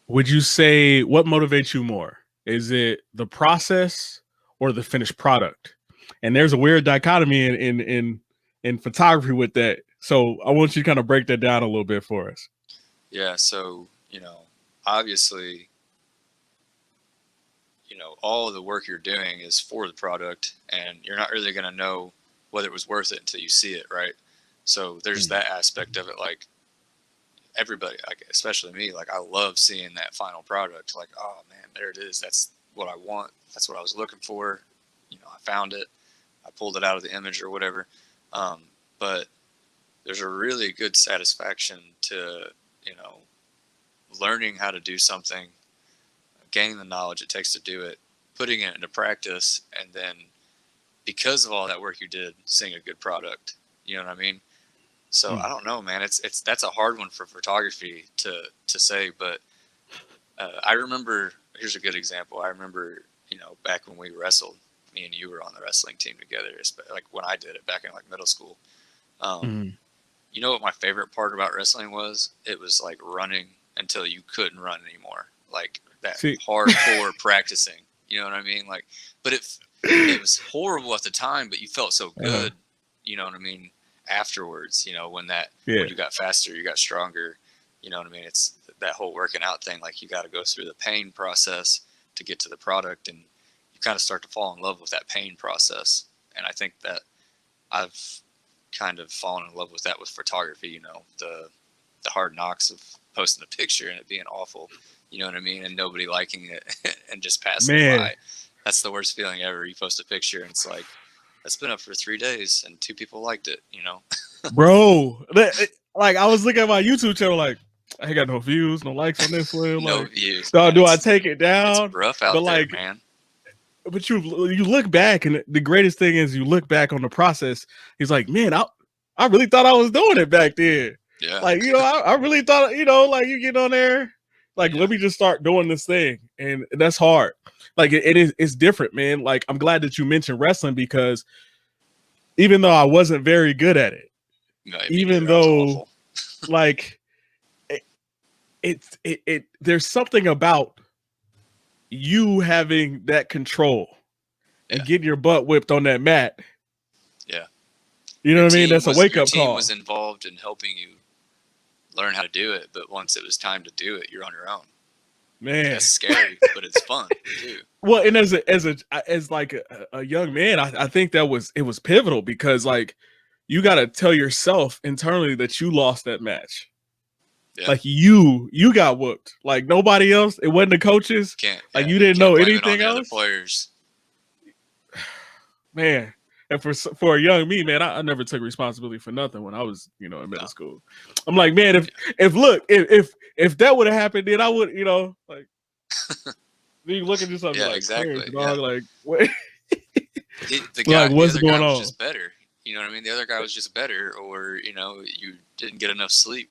would you say what motivates you more? Is it the process or the finished product? And there's a weird dichotomy in photography with that. So I want you to kind of break that down a little bit for us. Yeah. So, obviously, all of the work you're doing is for the product, and you're not really going to know whether it was worth it until you see it. Right. So there's that aspect of it. Like, everybody, like, especially me, like, I love seeing that final product. Like, oh man, there it is. That's what I want. That's what I was looking for. I found it. I pulled it out of the image or whatever. But there's a really good satisfaction to, learning how to do something, gaining the knowledge it takes to do it, putting it into practice, and then because of all that work you did, seeing a good product. You know what I mean? So I don't know, man. That's a hard one for photography to say, but I remember. Here's a good example. I remember, back when we wrestled, me and you were on the wrestling team together. Like when I did it back in like middle school. You know what my favorite part about wrestling was? It was like running until you couldn't run anymore. Like that hardcore practicing. You know what I mean? Like, but it was horrible at the time, but you felt so good. You know what I mean? Afterwards, when you got faster, you got stronger. You know what I mean? It's that whole working out thing. Like, you got to go through the pain process to get to the product, and you kind of start to fall in love with that pain process. And I think that I've kind of fallen in love with that with photography. The hard knocks of posting a picture and it being awful. You know what I mean? And nobody liking it and just passing by. That's the worst feeling ever. You post a picture and it's like, it's been up for 3 days and 2 people liked it, Bro, like, I was looking at my YouTube channel, like, I ain't got no views, no likes on this one. No like, views. Do I take it down? It's rough out there, man. But you look back, and the greatest thing is you look back on the process. He's like, man, I really thought I was doing it back then. Yeah. Like, I really thought, like, you get on there, like, let me just start doing this thing. And that's hard. Like, it's different, man. Like, I'm glad that you mentioned wrestling, because even though I wasn't very good at it, even though like there's something about you having that control and getting your butt whipped on that mat. Yeah. You know what I mean? That's a wake up call. Your team was involved in helping you learn how to do it, but once it was time to do it, you're on your own. Man, that's scary, but it's fun too. Well, and as like a young man, I think it was pivotal, because like, you got to tell yourself internally that you lost that match. Yeah. Like, you got whooped. Like, nobody else. It wasn't the coaches. Like, you didn't know anything else. Other players. Man, and for a young me, man, I never took responsibility for nothing when I was, in middle school. I'm like, man, if that would have happened, then I would, like. You look at yourself, like, exactly. Dog, like, what? The guy, like, what's going on? Was just better. You know what I mean? The other guy was just better, or you didn't get enough sleep.